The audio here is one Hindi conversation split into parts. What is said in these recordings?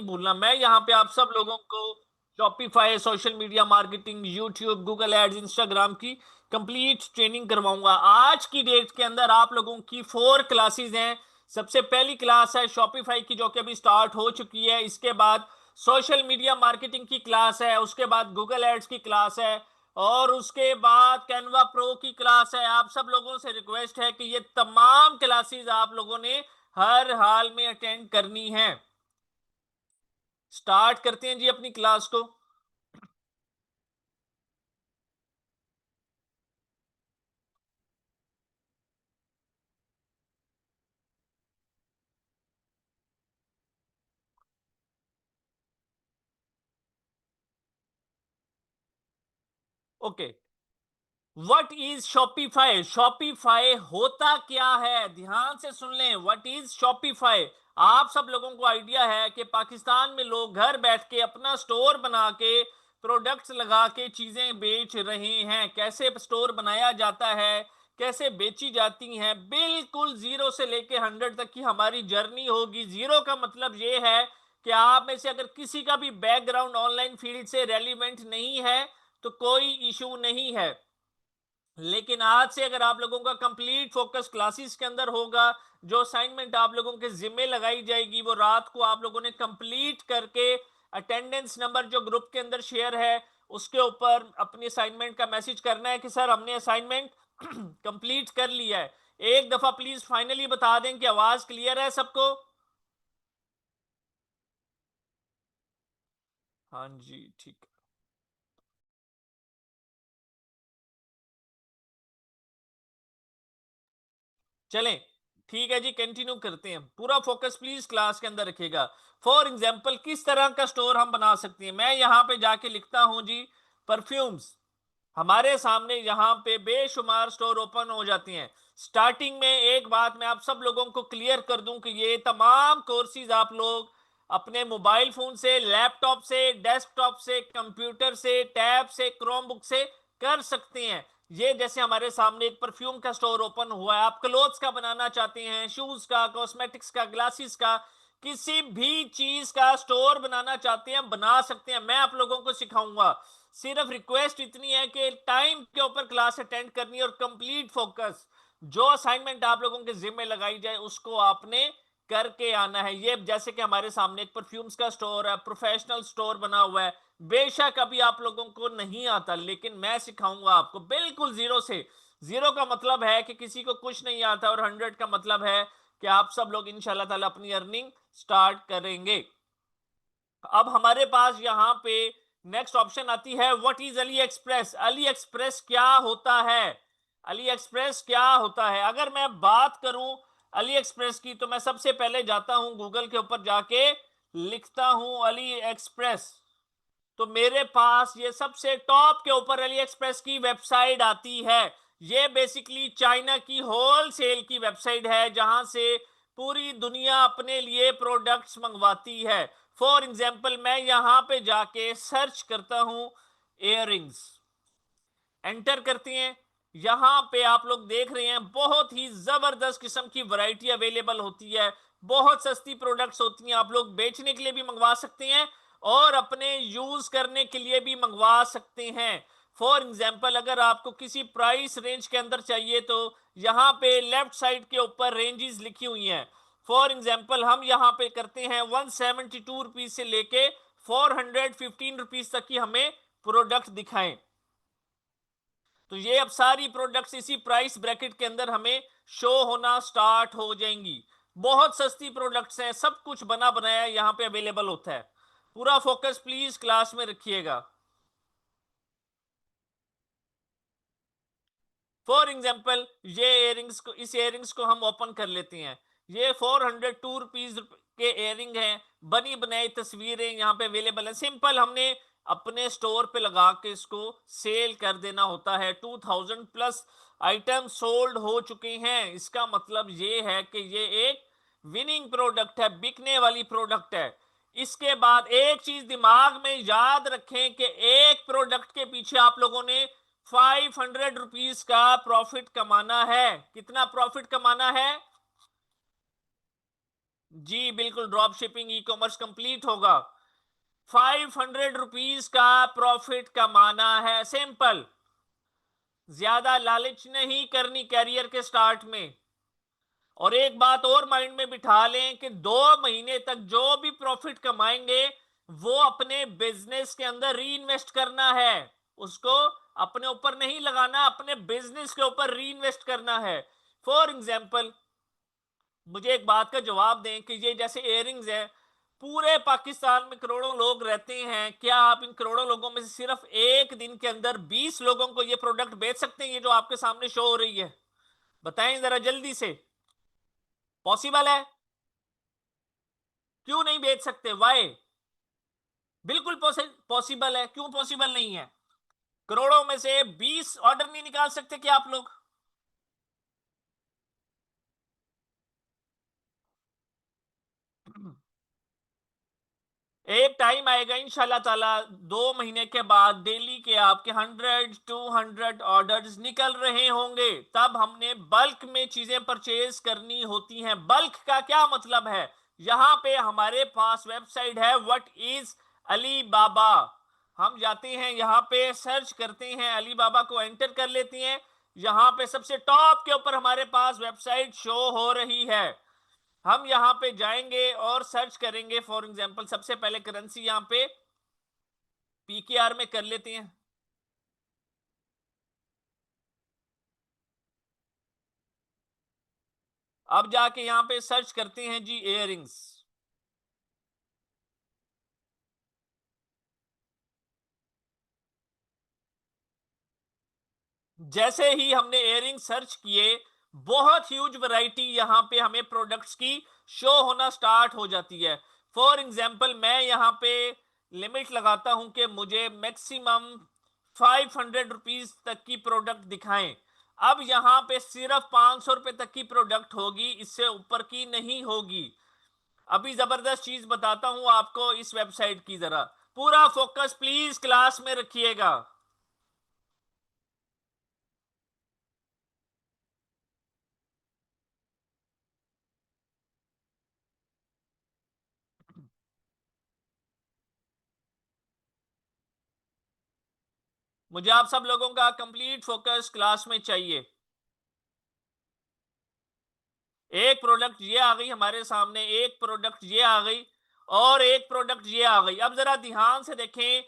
भूलना। मैं यहाँ पे आप सब लोगों को Shopify, social media marketing, YouTube, Google ads, Instagram की कंप्लीट ट्रेनिंग करवाऊंगा। आज की डेट के अंदर आप लोगों की 4 क्लासेस हैं। सबसे पहली क्लास है शॉपिफाई की, जो कि अभी स्टार्ट हो चुकी है। इसके बाद सोशल मीडिया मार्केटिंग की क्लास है, उसके बाद गूगल एड्स की क्लास है, और उसके बाद कैनवा प्रो की क्लास है। आप सब लोगों से रिक्वेस्ट है कि ये तमाम क्लासेस आप लोगों ने हर हाल में अटेंड करनी है। स्टार्ट करते हैं जी अपनी क्लास को। Okay, what is Shopify? Shopify होता क्या है, ध्यान से सुन लें। What is Shopify? आप सब लोगों को आइडिया है कि पाकिस्तान में लोग घर बैठ के अपना स्टोर बना के, प्रोडक्ट्स लगा के चीजें बेच रहे हैं। कैसे स्टोर बनाया जाता है, कैसे बेची जाती हैं, बिल्कुल जीरो से लेके 100 तक की हमारी जर्नी होगी। जीरो का मतलब ये है कि आप में से अगर किसी का भी बैकग्राउंड ऑनलाइन फील्ड से रेलिवेंट नहीं है तो कोई इशू नहीं है। लेकिन आज से अगर आप लोगों का कंप्लीट फोकस क्लासेस के अंदर होगा, जो असाइनमेंट आप लोगों के जिम्मे लगाई जाएगी वो रात को आप लोगों ने कंप्लीट करके अटेंडेंस नंबर जो ग्रुप के अंदर शेयर है उसके ऊपर अपनी असाइनमेंट का मैसेज करना है कि सर हमने असाइनमेंट कंप्लीट कर लिया है। एक दफा प्लीज फाइनली बता दें कि आवाज क्लियर है सबको। हाँ जी, ठीक। चलें, ठीक है जी, कंटिन्यू करते हैं। पूरा फोकस प्लीज क्लास के अंदर रखिएगा। फॉर एग्जाम्पल किस तरह का स्टोर हम बना सकते हैं, मैं यहां पे जाके लिखता हूं जी परफ्यूम्स। हमारे सामने यहाँ पे बेशुमार स्टोर ओपन हो जाती हैं। स्टार्टिंग में एक बात मैं आप सब लोगों को क्लियर कर दूं कि ये तमाम कोर्सेज आप लोग अपने मोबाइल फोन से, लैपटॉप से, डेस्कटॉप से, कंप्यूटर से, टैब से, क्रोम बुक से कर सकते हैं। ये जैसे हमारे सामने एक परफ्यूम का स्टोर ओपन हुआ है, आप क्लोथ्स का बनाना चाहते हैं, शूज का, कॉस्मेटिक्स का, ग्लासेस का, किसी भी चीज का स्टोर बनाना चाहते हैं, बना सकते हैं। मैं आप लोगों को सिखाऊंगा। सिर्फ रिक्वेस्ट इतनी है कि टाइम के ऊपर क्लास अटेंड करनी है और कंप्लीट फोकस, जो असाइनमेंट आप लोगों के जिम्मे लगाई जाए उसको आपने करके आना है। ये जैसे कि हमारे सामने एक परफ्यूम्स का स्टोर है, प्रोफेशनल स्टोर बना हुआ है। बेशक अभी आप लोगों को नहीं आता, लेकिन मैं सिखाऊंगा आपको बिल्कुल जीरो से। जीरो का मतलब है कि किसी को कुछ नहीं आता, और 100 का मतलब है कि आप सब लोग इंशाल्लाह ताला अपनी अर्निंग स्टार्ट करेंगे। अब हमारे पास यहाँ पे नेक्स्ट ऑप्शन आती है, what is Ali express? Ali express क्या होता है? अली एक्सप्रेस क्या होता है? अगर मैं बात करूं अली एक्सप्रेस की, तो मैं सबसे पहले जाता हूं गूगल के ऊपर, जाके लिखता हूं अली एक्सप्रेस। तो मेरे पास ये सबसे टॉप के ऊपर अली एक्सप्रेस की वेबसाइट आती है। ये बेसिकली चाइना की होलसेल की वेबसाइट है, जहां से पूरी दुनिया अपने लिए प्रोडक्ट्स मंगवाती है। फॉर एग्जाम्पल मैं यहां पे जाके सर्च करता हूं इयररिंग्स, एंटर करते हैं। यहां पे आप लोग देख रहे हैं बहुत ही जबरदस्त किस्म की वैरायटी अवेलेबल होती है। बहुत सस्ती प्रोडक्ट्स होती हैं, आप लोग बेचने के लिए भी मंगवा सकते हैं और अपने यूज करने के लिए भी मंगवा सकते हैं। फॉर एग्जाम्पल अगर आपको किसी प्राइस रेंज के अंदर चाहिए तो यहाँ पे लेफ्ट साइड के ऊपर रेंजेस लिखी हुई हैं। फॉर एग्जाम्पल हम यहाँ पे करते हैं 172 रुपीज से लेके 415 रुपीज तक की हमें प्रोडक्ट दिखाएं। तो ये अब सारी प्रोडक्ट्स इसी प्राइस ब्रैकेट के अंदर हमें शो होना स्टार्ट हो जाएंगी। बहुत सस्ती प्रोडक्ट्स हैं, सब कुछ बना बनाया यहां पे अवेलेबल होता है। पूरा फोकस प्लीज क्लास में रखिएगा। फॉर एग्जाम्पल ये इयरिंग्स को, इस इयरिंग्स को हम ओपन कर लेते हैं। ये 402 रुपीज के इयरिंग हैं, बनी बनाई तस्वीरें यहाँ पे अवेलेबल है। सिंपल हमने अपने स्टोर पे लगा के इसको सेल कर देना होता है। 2000 प्लस आइटम सोल्ड हो चुके हैं। इसका मतलब ये है कि ये एक विनिंग प्रोडक्ट है, बिकने वाली प्रोडक्ट है। इसके बाद एक चीज दिमाग में याद रखें कि एक प्रोडक्ट के पीछे आप लोगों ने 500 रुपीज का प्रॉफिट कमाना है। कितना प्रॉफिट कमाना है? जी बिल्कुल, drop shipping e commerce complete होगा। 500 रुपीज का प्रॉफिट कमाना है, सिंपल। ज्यादा लालच नहीं करनी कैरियर के स्टार्ट में। और एक बात और माइंड में बिठा लें कि 2 महीने तक जो भी प्रॉफिट कमाएंगे वो अपने बिजनेस के अंदर री इन्वेस्ट करना है। उसको अपने ऊपर नहीं लगाना, अपने बिजनेस के ऊपर री इन्वेस्ट करना है। फॉर एग्जाम्पल, मुझे एक बात का जवाब दें कि ये जैसे इयररिंग्स है, पूरे पाकिस्तान में करोड़ों लोग रहते हैं, क्या आप इन करोड़ों लोगों में से सिर्फ एक दिन के अंदर 20 लोगों को ये प्रोडक्ट बेच सकते हैं, ये जो आपके सामने शो हो रही है? बताएं जरा जल्दी से। पॉसिबल है? क्यों नहीं बेच सकते, वाई? बिल्कुल पॉसिबल है, क्यों पॉसिबल नहीं है? करोड़ों में से 20 ऑर्डर नहीं निकाल सकते क्या आप लोग? एक टाइम आएगा इंशाल्लाह ताला, 2 महीने के बाद डेली के आपके 100-200 ऑर्डर्स निकल रहे होंगे। तब हमने बल्क में चीजें परचेज करनी होती हैं। बल्क का क्या मतलब है? यहां पे हमारे पास वेबसाइट है व्हाट इज अली बाबा। हम जाते हैं यहां पे, सर्च करते हैं, अली बाबा को एंटर कर लेते हैं। यहां पे सबसे टॉप के ऊपर हमारे पास वेबसाइट शो हो रही है। हम यहां पे जाएंगे और सर्च करेंगे। फॉर एग्जांपल, सबसे पहले करेंसी यहां पे पीकेआर में कर लेते हैं। अब जाके यहां पे सर्च करते हैं जी इयररिंग्स। जैसे ही हमने इयररिंग सर्च किए, बहुत ह्यूज वैरायटी यहां पे हमें प्रोडक्ट्स की शो होना स्टार्ट हो जाती है। फॉर एग्जांपल, मैं यहां पे लिमिट लगाता हूं कि मुझे मैक्सिमम 500 रुपीज तक की प्रोडक्ट दिखाएं। अब यहां पे सिर्फ 500 रुपए तक की प्रोडक्ट होगी, इससे ऊपर की नहीं होगी। अभी जबरदस्त चीज बताता हूं आपको इस वेबसाइट की, जरा पूरा फोकस प्लीज क्लास में रखिएगा। मुझे आप सब लोगों का कंप्लीट फोकस क्लास में चाहिए। एक प्रोडक्ट ये आ गई हमारे सामने, एक प्रोडक्ट ये आ गई, और एक प्रोडक्ट ये आ गई। अब जरा ध्यान से देखें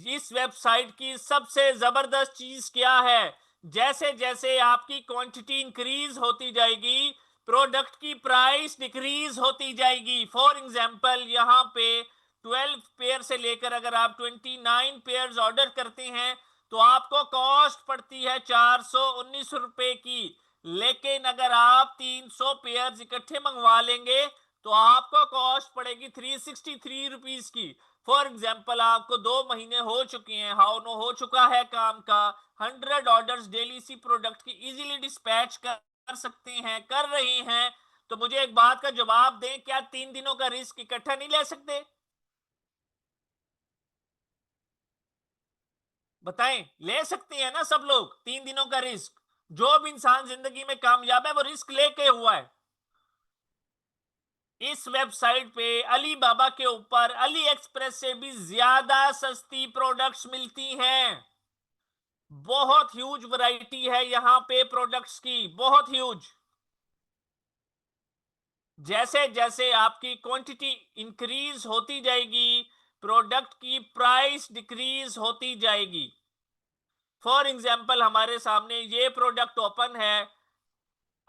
इस वेबसाइट की सबसे जबरदस्त चीज क्या है। जैसे जैसे आपकी क्वांटिटी इंक्रीज होती जाएगी, प्रोडक्ट की प्राइस डिक्रीज होती जाएगी। फॉर एग्जांपल, यहाँ पे 12 पेयर से लेकर अगर आप 29 पेयर्स ऑर्डर करते हैं तो आपको कॉस्ट पड़ती है 419 रुपए की। लेकिन अगर आप 300 पेयर्स इकट्ठे मंगवा लेंगे तो आपको कॉस्ट पड़ेगी 363 रुपीज की। फॉर एग्जाम्पल, आपको 2 महीने हो चुके हैं, हाउ नो हो चुका है काम का, 100 ऑर्डर्स डेली इसी प्रोडक्ट की इजीली डिस्पैच कर सकते हैं, कर रहे हैं। तो मुझे एक बात का जवाब दें, क्या 3 दिनों का रिस्क इकट्ठा नहीं ले सकते? बताएं, ले सकते हैं ना सब लोग 3 दिनों का रिस्क? जो भी इंसान जिंदगी में कामयाब है वो रिस्क लेके हुआ है। इस वेबसाइट पे अली बाबा के ऊपर अली एक्सप्रेस से भी ज्यादा सस्ती प्रोडक्ट्स मिलती हैं। बहुत ह्यूज वैरायटी है यहां पे प्रोडक्ट्स की, बहुत ह्यूज। जैसे जैसे आपकी क्वांटिटी इंक्रीज होती जाएगी, प्रोडक्ट की प्राइस डिक्रीज होती जाएगी। फॉर एग्जाम्पल, हमारे सामने ये प्रोडक्ट ओपन है।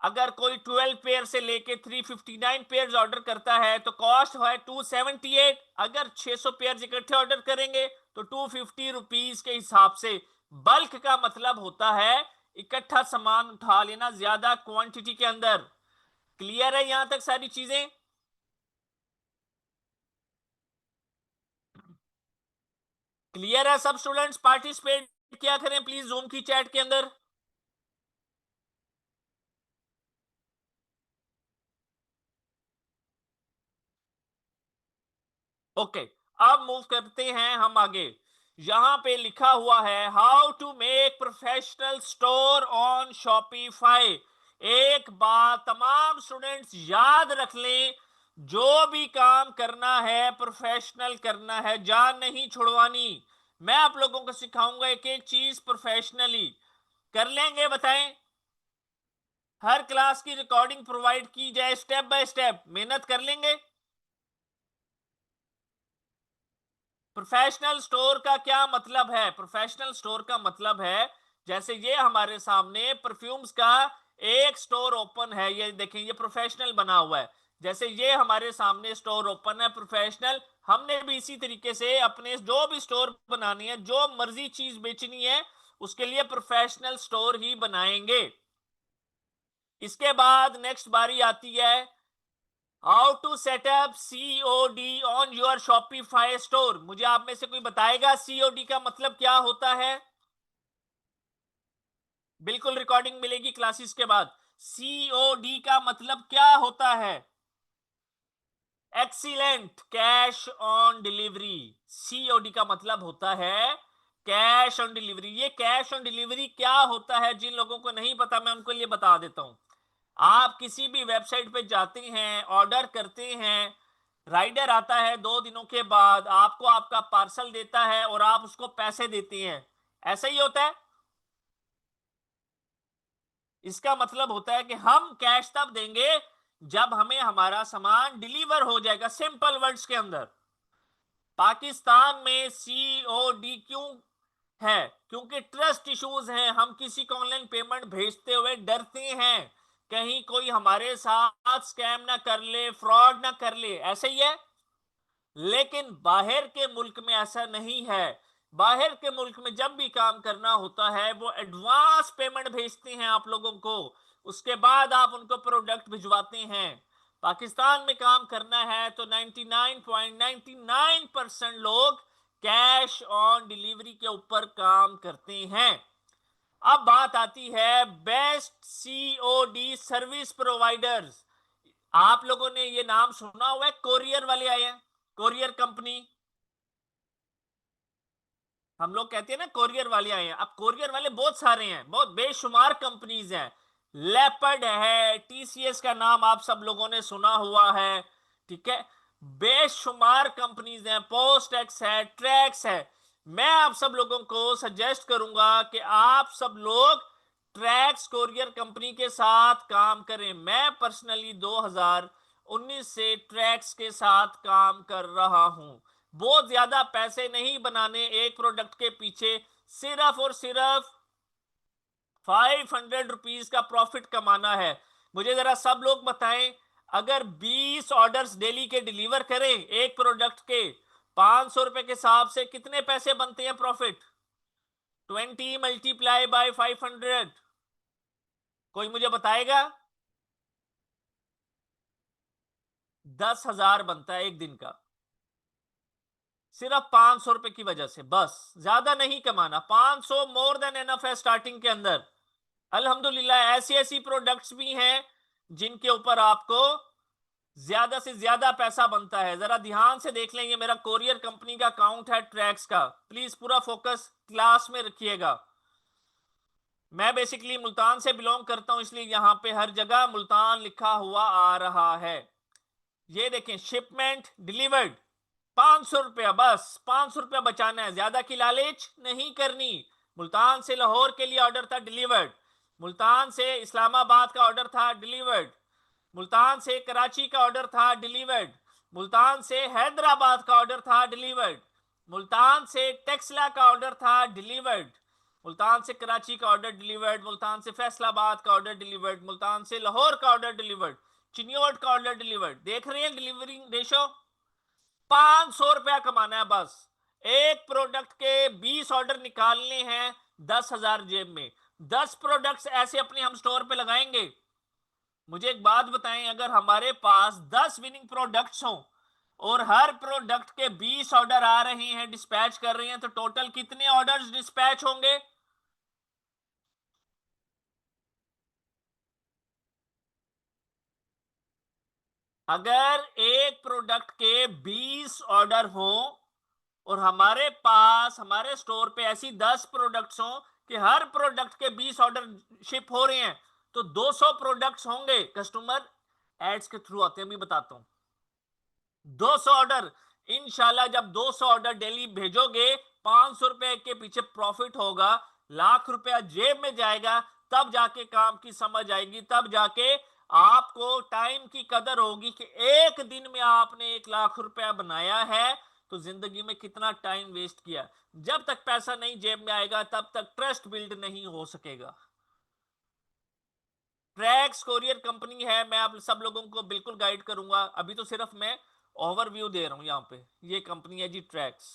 अगर कोई 12 पेयर से लेके 359 पेयर ऑर्डर करता है तो कॉस्ट है 278। अगर 600 पेयर इकट्ठे ऑर्डर करेंगे तो 250 रुपीज के हिसाब से। बल्क का मतलब होता है इकट्ठा सामान उठा लेना ज्यादा क्वांटिटी के अंदर। क्लियर है यहां तक सारी चीजें? क्लियर है सब स्टूडेंट्स? पार्टिसिपेट क्या करें प्लीज जूम की चैट के अंदर। ओके, अब मूव करते हैं हम आगे। यहां पे लिखा हुआ है how to make professional store on Shopify. एक बात तमाम स्टूडेंट्स याद रख लें, जो भी काम करना है प्रोफेशनल करना है, जान नहीं छुड़वानी। मैं आप लोगों को सिखाऊंगा एक एक चीज प्रोफेशनली। कर लेंगे बताएं? हर क्लास की रिकॉर्डिंग प्रोवाइड की जाए स्टेप बाय स्टेप, मेहनत कर लेंगे? प्रोफेशनल स्टोर का क्या मतलब है? प्रोफेशनल स्टोर का मतलब है, जैसे ये हमारे सामने परफ्यूम्स का एक स्टोर ओपन है, ये देखें, ये प्रोफेशनल बना हुआ है। जैसे ये हमारे सामने स्टोर ओपन है प्रोफेशनल, हमने भी इसी तरीके से अपने जो भी स्टोर बनानी है, जो मर्जी चीज बेचनी है, उसके लिए प्रोफेशनल स्टोर ही बनाएंगे। इसके बाद नेक्स्ट बारी आती है how to setup COD on your Shopify store. मुझे आप में से कोई बताएगा सीओडी का मतलब क्या होता है? बिल्कुल रिकॉर्डिंग मिलेगी क्लासेस के बाद। सीओडी का मतलब क्या होता है? Excellent, cash on delivery. COD का मतलब होता है कैश ऑन डिलीवरी। ये कैश ऑन डिलीवरी क्या होता है, जिन लोगों को नहीं पता मैं उनको लिए बता देता हूं। आप किसी भी वेबसाइट पे जाते हैं, ऑर्डर करते हैं, राइडर आता है 2 दिनों के बाद, आपको आपका पार्सल देता है और आप उसको पैसे देते हैं, ऐसा ही होता है। इसका मतलब होता है कि हम कैश तब देंगे जब हमें हमारा सामान डिलीवर हो जाएगा, सिंपल वर्ड्स के अंदर। पाकिस्तान में सीओडी क्यों है? क्योंकि ट्रस्ट इश्यूज हैं, हम किसी को ऑनलाइन पेमेंट भेजते हुए डरते हैं कहीं कोई हमारे साथ स्कैम ना कर ले, फ्रॉड ना कर ले, ऐसा ही है। लेकिन बाहर के मुल्क में ऐसा नहीं है। बाहर के मुल्क में जब भी काम करना होता है वो एडवांस पेमेंट भेजते हैं आप लोगों को, उसके बाद आप उनको प्रोडक्ट भिजवाते हैं। पाकिस्तान में काम करना है तो 99.99% लोग कैश ऑन डिलीवरी के ऊपर काम करते हैं। अब बात आती है बेस्ट सीओडी सर्विस प्रोवाइडर्स। आप लोगों ने ये नाम सुना हुआ है, कोरियर वाले आए हैं, कोरियर कंपनी। हम लोग कहते हैं ना कोरियर वाले आए हैं। अब कोरियर वाले बहुत सारे हैं, बहुत बेशुमार कंपनीज हैं। लेपर्ड है, टीसीएस का नाम आप सब लोगों ने सुना हुआ है, ठीक है। बेशुमार कंपनीज हैं, पोस्ट एक्स है, ट्रैक्स है। मैं आप सब लोगों को सजेस्ट करूंगा कि आप सब लोग ट्रैक्स कोरियर कंपनी के साथ काम करें। मैं पर्सनली 2019 से ट्रैक्स के साथ काम कर रहा हूं। बहुत ज्यादा पैसे नहीं बनाने एक प्रोडक्ट के पीछे, सिर्फ और सिर्फ 500 रुपीज का प्रॉफिट कमाना है। मुझे जरा सब लोग बताएं, अगर 20 ऑर्डर्स डेली के डिलीवर करें एक प्रोडक्ट के, 500 रुपए के हिसाब से कितने पैसे बनते हैं प्रॉफिट? 20 मल्टीप्लाई बाय 500, कोई मुझे बताएगा? 10,000 बनता है एक दिन का, सिर्फ 500 रुपए की वजह से। बस, ज्यादा नहीं कमाना, 500 मोर देन एनफ है स्टार्टिंग के अंदर। अल्हम्दुलिल्लाह ऐसी ऐसी प्रोडक्ट्स भी हैं जिनके ऊपर आपको ज्यादा से ज्यादा पैसा बनता है। जरा ध्यान से देख लें, ये मेरा कोरियर कंपनी का अकाउंट है ट्रैक्स का, प्लीज पूरा फोकस क्लास में रखिएगा। मैं बेसिकली मुल्तान से बिलोंग करता हूं, इसलिए यहां पे हर जगह मुल्तान लिखा हुआ आ रहा है। ये देखें, शिपमेंट डिलीवर्ड 500 रुपया, बस 500 रुपया बचाना है, ज्यादा की लालच नहीं करनी। मुल्तान से लाहौर के लिए ऑर्डर था, डिलीवर्ड। मुल्तान से इस्लामाबाद का ऑर्डर था, डिलीवर्ड। मुल्तान से कराची का ऑर्डर था, डिलीवर्ड। मुल्तान से हैदराबाद का ऑर्डर था, डिलीवर्ड। मुल्तान से टेक्सला का ऑर्डर था, डिलीवर्ड। मुल्तान से कराची का ऑर्डर डिलीवर्ड। मुल्तान से फैसलाबाद का ऑर्डर डिलीवर्ड। मुल्तान से लाहौर का ऑर्डर डिलीवर्ड। चिन्योट का ऑर्डर डिलीवर्ड। देख रहे हैं डिलीवरी रेशो? 500 रुपया कमाना है बस। एक प्रोडक्ट के 20 ऑर्डर निकालने हैं, 10,000 जेब में। 10 प्रोडक्ट्स ऐसे अपने हम स्टोर पे लगाएंगे। मुझे एक बात बताएं, अगर हमारे पास 10 विनिंग प्रोडक्ट्स हों और हर प्रोडक्ट के 20 ऑर्डर आ रहे हैं, डिस्पैच कर रहे हैं, तो टोटल कितने ऑर्डर्स डिस्पैच होंगे? अगर एक प्रोडक्ट के 20 ऑर्डर हो और हमारे पास हमारे स्टोर पे ऐसी 10 प्रोडक्ट्स हो कि हर प्रोडक्ट के 20 ऑर्डर शिप हो रहे हैं, तो 200 प्रोडक्ट्स होंगे। कस्टमर एड्स के थ्रू आते हैं, मैं बताता हूं। 200 ऑर्डर, इंशाल्लाह जब 200 ऑर्डर डेली भेजोगे, 500 रुपए के पीछे प्रॉफिट होगा, लाख रुपया जेब में जाएगा, तब जाके काम की समझ आएगी, तब जाके आपको टाइम की कदर होगी कि एक दिन में आपने 1 लाख रुपया बनाया है, तो जिंदगी में कितना टाइम वेस्ट किया। जब तक पैसा नहीं जेब में आएगा, तब तक ट्रस्ट बिल्ड नहीं हो सकेगा। ट्रैक्स कोरियर कंपनी है, मैं आप सब लोगों को बिल्कुल गाइड करूंगा, अभी तो सिर्फ मैं ओवरव्यू दे रहा हूं यहाँ पे। ये कंपनी है जी ट्रैक्स।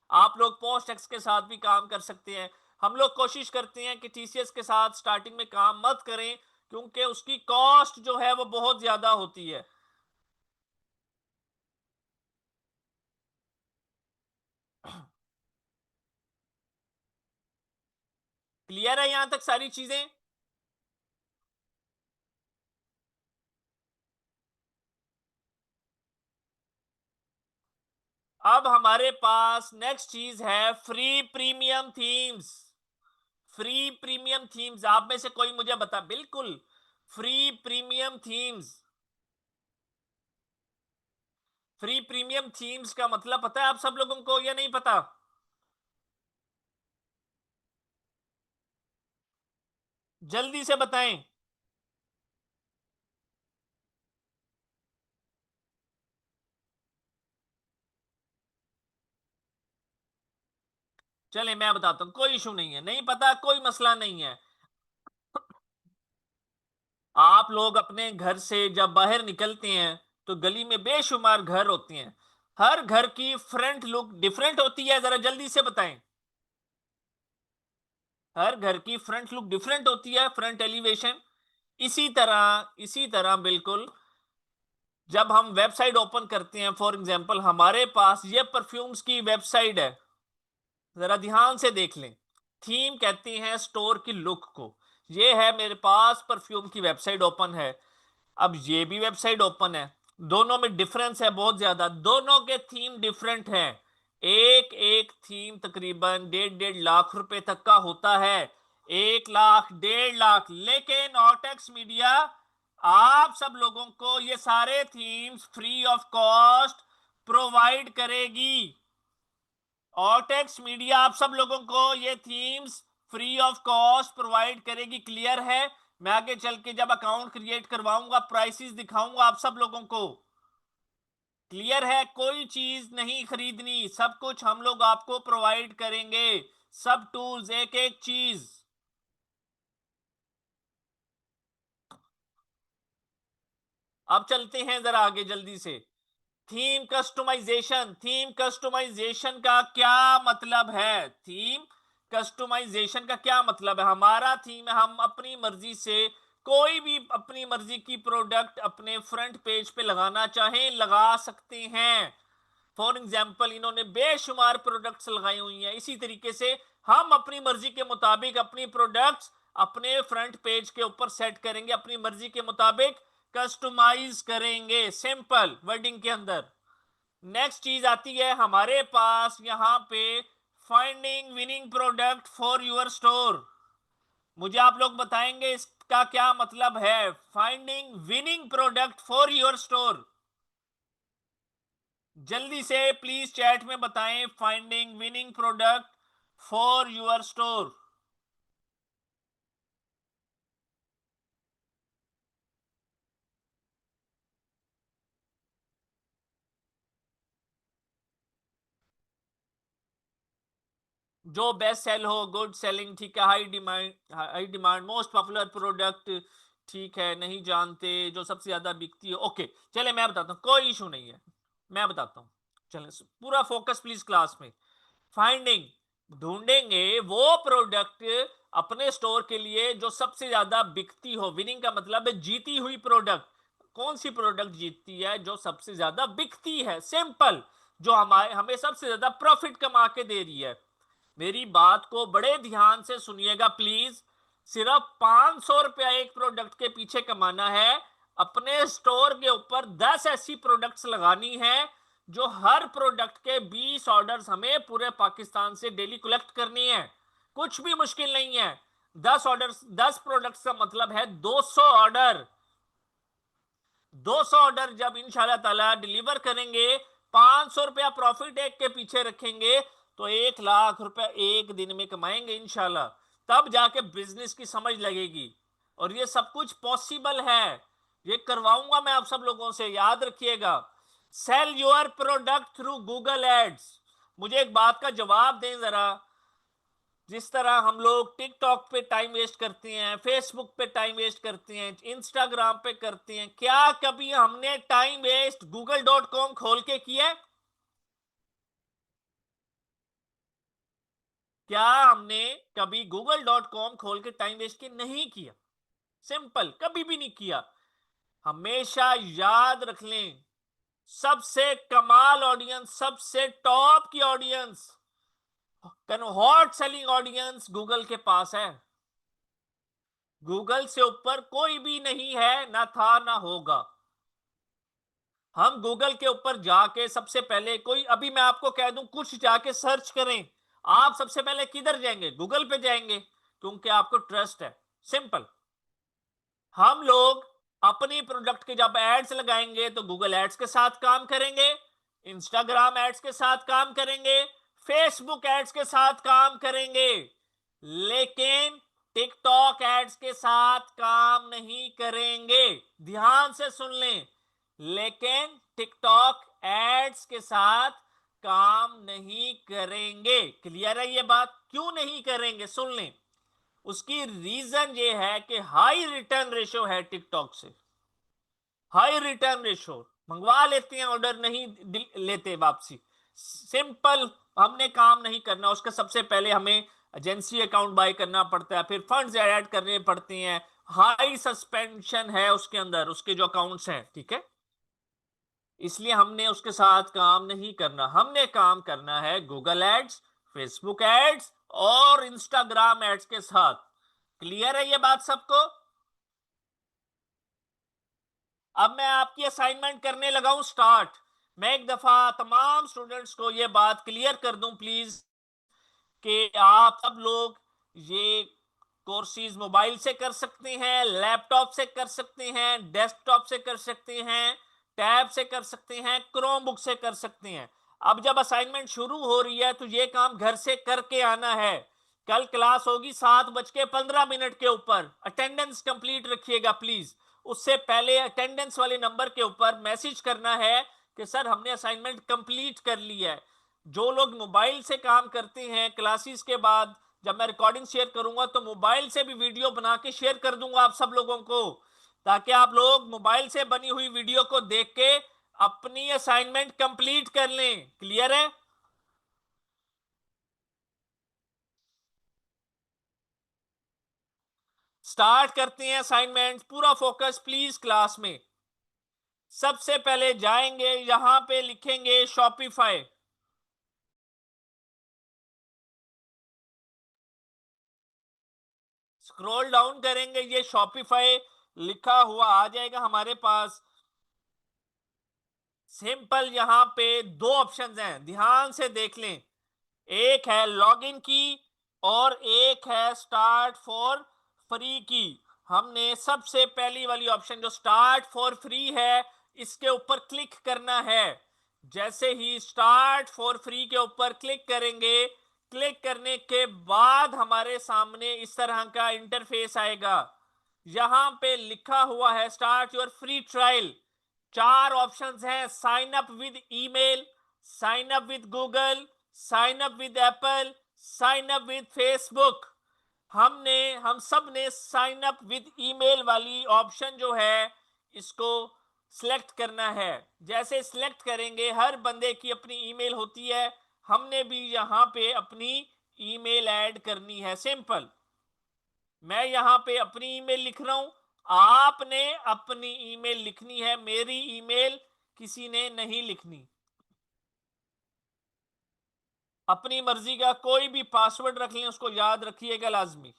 आप लोग पोस्ट एक्स के साथ भी काम कर सकते हैं। हम लोग कोशिश करते हैं कि टीसीएस के साथ स्टार्टिंग में काम मत करें, क्योंकि उसकी कॉस्ट जो है वो बहुत ज्यादा होती है। क्लियर है यहां तक सारी चीजें? अब हमारे पास नेक्स्ट चीज है free premium themes. Free premium themes, आप में से कोई मुझे बता, बिल्कुल free premium themes. Free premium themes का मतलब पता है आप सब लोगों को या नहीं पता? जल्दी से बताएं। चले मैं बताता हूं, कोई इशू नहीं है, नहीं पता कोई मसला नहीं है। आप लोग अपने घर से जब बाहर निकलते हैं, तो गली में बेशुमार घर होते हैं। हर घर की फ्रंट लुक डिफरेंट होती है, जरा जल्दी से बताएं। हर घर की फ्रंट लुक डिफरेंट होती है, फ्रंट एलिवेशन। इसी तरह बिल्कुल, जब हम वेबसाइट ओपन करते हैं, फॉर एग्जांपल हमारे पास ये परफ्यूम्स की वेबसाइट है, जरा ध्यान से देख लें। थीम कहते हैं स्टोर की लुक को। ये है मेरे पास परफ्यूम की वेबसाइट ओपन है। अब ये भी वेबसाइट ओपन है। दोनों में डिफरेंस है बहुत ज्यादा, दोनों के थीम डिफरेंट हैं। एक एक थीम तकरीबन 1.5 लाख रुपए तक का होता है। 1 लाख, 1.5 लाख, लेकिन ऑटेक्स मीडिया आप सब लोगों को ये सारे themes free of cost provide करेगी। ऑटेक्स मीडिया आप सब लोगों को ये themes free of cost provide करेगी। क्लियर है? मैं आगे चल के जब अकाउंट क्रिएट करवाऊंगा, प्राइसेस दिखाऊंगा आप सब लोगों को। क्लियर है? कोई चीज नहीं खरीदनी, सब कुछ हम लोग आपको प्रोवाइड करेंगे। सब टूल्स, एक एक चीज। अब चलते हैं जरा आगे जल्दी से। थीम कस्टमाइजेशन का क्या मतलब है? थीम कस्टमाइजेशन का क्या मतलब है? हमारा थीम है, हम अपनी मर्जी से कोई भी अपनी मर्जी की प्रोडक्ट अपने फ्रंट पेज पे लगाना चाहें लगा सकते हैं। फॉर एग्जाम्पल इन्होंने बेशुमार प्रोडक्ट्स लगाई हुई हैं, इसी तरीके से हम अपनी मर्जी के मुताबिक अपनी प्रोडक्ट्स अपने फ्रंट पेज के ऊपर सेट करेंगे, अपनी मर्जी के मुताबिक कस्टमाइज करेंगे, सिंपल वर्डिंग के अंदर। नेक्स्ट चीज आती है हमारे पास यहां पे, finding winning product for your store. मुझे आप लोग बताएंगे इसका क्या मतलब है? Finding winning product for your store. जल्दी से प्लीज चैट में बताएं, finding winning product for your store. जो बेस्ट सेल हो, गुड सेलिंग, ठीक है, high demand most popular product, ठीक है, नहीं जानते, जो सबसे ज्यादा बिकती है। ओके, चले मैं बताता हूँ, कोई इशू नहीं है, मैं बताता हूँ। चले पूरा फोकस प्लीज क्लास में। फाइंडिंग, ढूंढेंगे वो प्रोडक्ट अपने स्टोर के लिए जो सबसे ज्यादा बिकती हो। विनिंग का मतलब है जीती हुई प्रोडक्ट। कौन सी प्रोडक्ट जीतती है? जो सबसे ज्यादा बिकती है, सिंपल, जो हमारे हमें सबसे ज्यादा प्रॉफिट कमा के दे रही है। मेरी बात को बड़े ध्यान से सुनिएगा प्लीज। सिर्फ 500 रुपया एक प्रोडक्ट के पीछे कमाना है। अपने स्टोर के ऊपर 10 ऐसी प्रोडक्ट्स लगानी है, जो हर प्रोडक्ट के 20 ऑर्डर्स हमें पूरे पाकिस्तान से डेली कलेक्ट करनी है। कुछ भी मुश्किल नहीं है। 10 ऑर्डर्स, 10 प्रोडक्ट्स का मतलब है 200 ऑर्डर। 200 ऑर्डर जब इंशाल्लाह ताला डिलीवर करेंगे, 500 रुपया प्रॉफिट एक के पीछे रखेंगे, तो 1 लाख रुपया एक दिन में कमाएंगे इंशाल्लाह। तब जाके बिजनेस की समझ लगेगी। और ये सब कुछ पॉसिबल है, ये करवाऊंगा मैं आप सब लोगों से, याद रखिएगा। Sell your product through Google ads. मुझे एक बात का जवाब दें जरा, जिस तरह हम लोग टिकटॉक पे टाइम वेस्ट करते हैं, फेसबुक पे टाइम वेस्ट करते हैं, इंस्टाग्राम पे करते हैं, क्या कभी हमने टाइम वेस्ट google.com खोल के किया है? क्या हमने कभी google.com खोल के टाइम वेस्ट किया? नहीं किया। सिंपल, कभी भी नहीं किया। हमेशा याद रख लें, सबसे कमाल ऑडियंस, सबसे टॉप की audience, hot selling audience Google के पास है। गूगल से ऊपर कोई भी नहीं है, ना था ना होगा। हम गूगल के ऊपर जाके सबसे पहले, कोई अभी मैं आपको कह दूं कुछ जाके सर्च करें, आप सबसे पहले किधर जाएंगे? गूगल पे जाएंगे, क्योंकि आपको ट्रस्ट है। सिंपल। हम लोग अपनी प्रोडक्ट के जब एड्स लगाएंगे तो गूगल एड्स के साथ काम करेंगे, इंस्टाग्राम एड्स के साथ काम करेंगे, फेसबुक एड्स के साथ काम करेंगे, लेकिन टिकटॉक एड्स के साथ काम नहीं करेंगे। ध्यान से सुन लें, लेकिन टिकटॉक एड्स के साथ काम नहीं करेंगे। क्लियर है ये बात? क्यों नहीं करेंगे सुन लें। उसकी रीजन ये है कि हाई रिटर्न रेशो है टिकटॉक से। हाई रिटर्न रेशो, मंगवा लेते हैं ऑर्डर, नहीं लेते वापसी। सिंपल, हमने काम नहीं करना उसका। सबसे पहले हमें एजेंसी अकाउंट बाय करना पड़ता है, फिर फंड्स ऐड करने पड़ते हैं, हाई सस्पेंशन है उसके अंदर, उसके जो अकाउंट्स हैं, ठीक है। इसलिए हमने उसके साथ काम नहीं करना। हमने काम करना है गूगल एड्स, फेसबुक एड्स और इंस्टाग्राम एड्स के साथ। क्लियर है ये बात सबको? अब मैं आपकी असाइनमेंट करने लगा हूं स्टार्ट। मैं एक दफा तमाम स्टूडेंट्स को ये बात क्लियर कर दूं प्लीज, कि आप सब लोग ये कोर्सेज मोबाइल से कर सकते हैं, लैपटॉप से कर सकते हैं, डेस्कटॉप से कर सकते हैं, टैब से कर सकते हैं, क्रोम बुक से कर सकते हैं। अब जब असाइनमेंट शुरू हो रही है तो ये काम घर से करके आना है। कल क्लास होगी 7:15 के ऊपर। अटेंडेंस कंप्लीट रखिएगा प्लीज। उससे पहले अटेंडेंस वाले नंबर के ऊपर मैसेज करना है कि सर हमने असाइनमेंट कंप्लीट कर लिया है। जो लोग मोबाइल से काम करते हैं, क्लासेस के बाद जब मैं रिकॉर्डिंग शेयर करूंगा तो मोबाइल से भी वीडियो बना के शेयर कर दूंगा आप सब लोगों को, ताकि आप लोग मोबाइल से बनी हुई वीडियो को देख के अपनी असाइनमेंट कंप्लीट कर लें। क्लियर है? स्टार्ट करते हैं असाइनमेंट। पूरा फोकस प्लीज क्लास में। सबसे पहले जाएंगे, यहां पे लिखेंगे शॉपिफाई। स्क्रॉल डाउन करेंगे, ये शॉपिफाई लिखा हुआ आ जाएगा हमारे पास। सिंपल, यहां पे दो ऑप्शंस हैं, ध्यान से देख लें। एक है लॉगिन की और एक है स्टार्ट फॉर फ्री की। हमने सबसे पहली वाली ऑप्शन जो स्टार्ट फॉर फ्री है, इसके ऊपर क्लिक करना है। जैसे ही स्टार्ट फॉर फ्री के ऊपर क्लिक करेंगे, क्लिक करने के बाद हमारे सामने इस तरह का इंटरफेस आएगा। यहां पे लिखा हुआ है स्टार्ट योर फ्री ट्रायल। चार ऑप्शंस हैं, sign up with email, sign up with Google, sign up with Apple, sign up with Facebook. हम सब ने साइन अप विद ईमेल वाली ऑप्शन जो है, इसको सिलेक्ट करना है। जैसे सिलेक्ट करेंगे, हर बंदे की अपनी ईमेल होती है, हमने भी यहां पे अपनी ईमेल ऐड करनी है। सिंपल, मैं यहां पे अपनी ईमेल लिख रहा हूं, आपने अपनी ईमेल लिखनी है। मेरी ईमेल किसी ने नहीं लिखनी। अपनी मर्जी का कोई भी पासवर्ड रख लें, उसको याद रखिएगा लाजमी।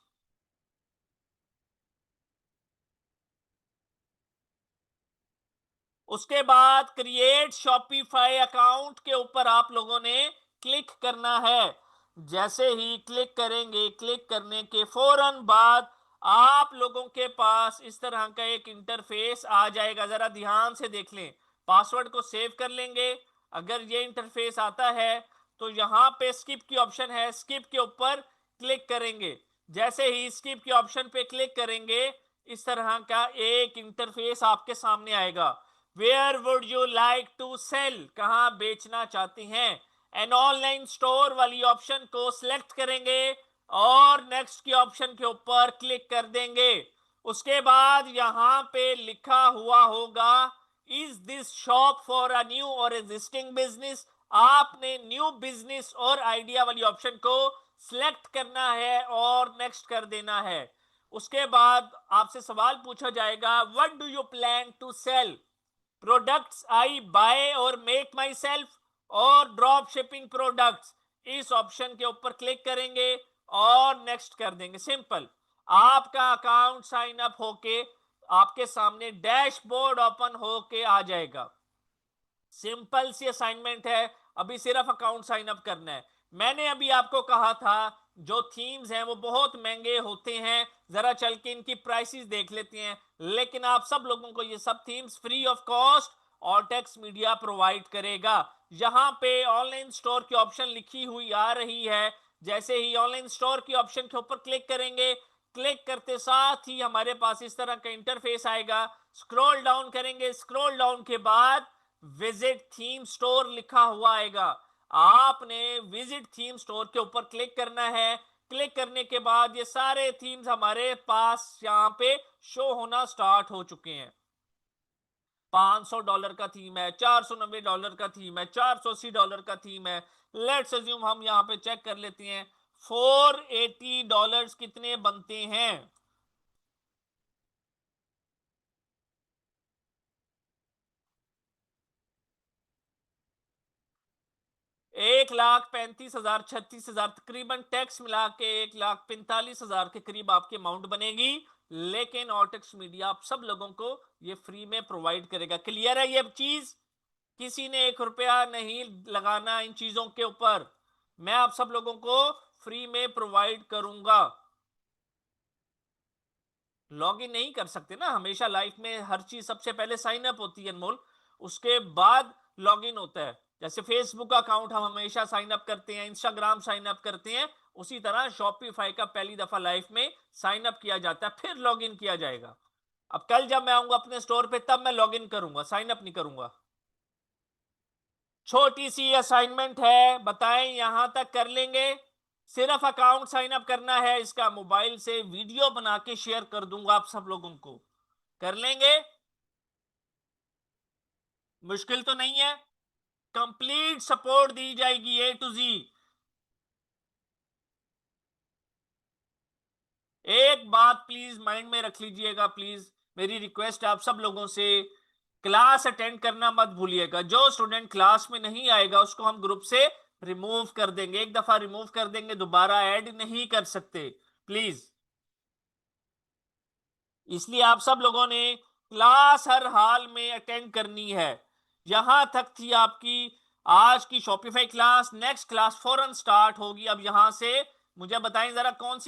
उसके बाद क्रिएट शॉपिफाई अकाउंट के ऊपर आप लोगों ने क्लिक करना है। जैसे ही क्लिक करेंगे, क्लिक करने के फौरन बाद आप लोगों के पास इस तरह का एक इंटरफेस आ जाएगा, जरा ध्यान से देख लें। पासवर्ड को सेव कर लेंगे। अगर ये इंटरफेस आता है तो यहाँ पे स्किप की ऑप्शन है, स्किप के ऊपर क्लिक करेंगे। जैसे ही स्किप के ऑप्शन पे क्लिक करेंगे, इस तरह का एक इंटरफेस आपके सामने आएगा। Where would you like to sell, कहां बेचना चाहते हैं। एन ऑनलाइन स्टोर वाली ऑप्शन को सिलेक्ट करेंगे और नेक्स्ट की ऑप्शन के ऊपर क्लिक कर देंगे। उसके बाद यहां पे लिखा हुआ होगा, is this shop for a new और एग्जिस्टिंग बिजनेस। आपने न्यू बिजनेस और आइडिया वाली ऑप्शन को सिलेक्ट करना है और नेक्स्ट कर देना है। उसके बाद आपसे सवाल पूछा जाएगा, what do you plan to sell. Products I buy और मेक माई सेल्फ और ड्रॉप शिपिंग प्रोडक्ट्स। इस ऑप्शन के ऊपर क्लिक करेंगे और नेक्स्ट कर देंगे। सिंपल, आपका अकाउंट साइन अप होके आपके सामने डैशबोर्ड ओपन होके आ जाएगा। सिंपल सी असाइनमेंट है, अभी सिर्फ अकाउंट साइन अप करना है। मैंने अभी आपको कहा था जो थीम्स हैं वो बहुत महंगे होते हैं, जरा चल के इनकी प्राइसेस देख लेते हैं। लेकिन आप सब लोगों को ये सब themes free of cost Ortex media provide करेगा। यहाँ पे ऑनलाइन स्टोर की ऑप्शन लिखी हुई आ रही है। जैसे ही ऑनलाइन स्टोर की ऑप्शन के ऊपर क्लिक करेंगे, क्लिक करते साथ ही हमारे पास इस तरह का इंटरफेस आएगा। स्क्रॉल डाउन करेंगे, स्क्रॉल डाउन के बाद विजिट थीम स्टोर लिखा हुआ आएगा। आपने विजिट थीम स्टोर के ऊपर क्लिक करना है। क्लिक करने के बाद ये सारे थीम्स हमारे पास यहाँ पे शो होना स्टार्ट हो चुके हैं। $500 का थीम है, $490 का थीम है, $480 का थीम है। लेट्स अज्यूम हम यहाँ पे चेक कर लेते हैं $480 कितने बनते हैं। 1,35,000 36,000 तकरीबन टैक्स मिला के 1,45,000 के करीब आपकी अमाउंट बनेगी। लेकिन ऑर्टेक्स मीडिया आप सब लोगों को ये फ्री में प्रोवाइड करेगा। क्लियर है ये चीज? किसी ने ₹1 नहीं लगाना इन चीजों के ऊपर। मैं आप सब लोगों को फ्री में प्रोवाइड करूंगा। लॉग इन नहीं कर सकते ना, हमेशा लाइफ में हर चीज सबसे पहले साइन अप होती है अनमोल, उसके बाद लॉग इन होता है। जैसे फेसबुक अकाउंट हम हमेशा साइन अप करते हैं, इंस्टाग्राम साइन अप करते हैं, उसी तरह शॉपिफाई का पहली दफा लाइफ में साइन अप किया जाता है, फिर लॉग इन किया जाएगा। अब कल जब मैं आऊंगा अपने स्टोर पे तब मैं लॉग इन करूंगा, साइन अप नहीं करूंगा। छोटी सी असाइनमेंट है, बताएं यहां तक कर लेंगे। सिर्फ अकाउंट साइन अप करना है, इसका मोबाइल से वीडियो बना के शेयर कर दूंगा आप सब लोगों को। कर लेंगे? मुश्किल तो नहीं है। कंप्लीट सपोर्ट दी जाएगी A to Z। एक बात प्लीज माइंड में रख लीजिएगा, प्लीज मेरी रिक्वेस्ट है आप सब लोगों से, क्लास अटेंड करना मत भूलिएगा। जो स्टूडेंट क्लास में नहीं आएगा उसको हम ग्रुप से रिमूव कर देंगे। एक दफा रिमूव कर देंगे, दोबारा ऐड नहीं कर सकते, प्लीज। इसलिए आप सब लोगों ने क्लास हर हाल में अटेंड करनी है। यहां तक थी आपकी आज की शॉपिफाई क्लास। नेक्स्ट क्लास फौरन स्टार्ट होगी अब यहां से। मुझे बताएं जरा कौन सी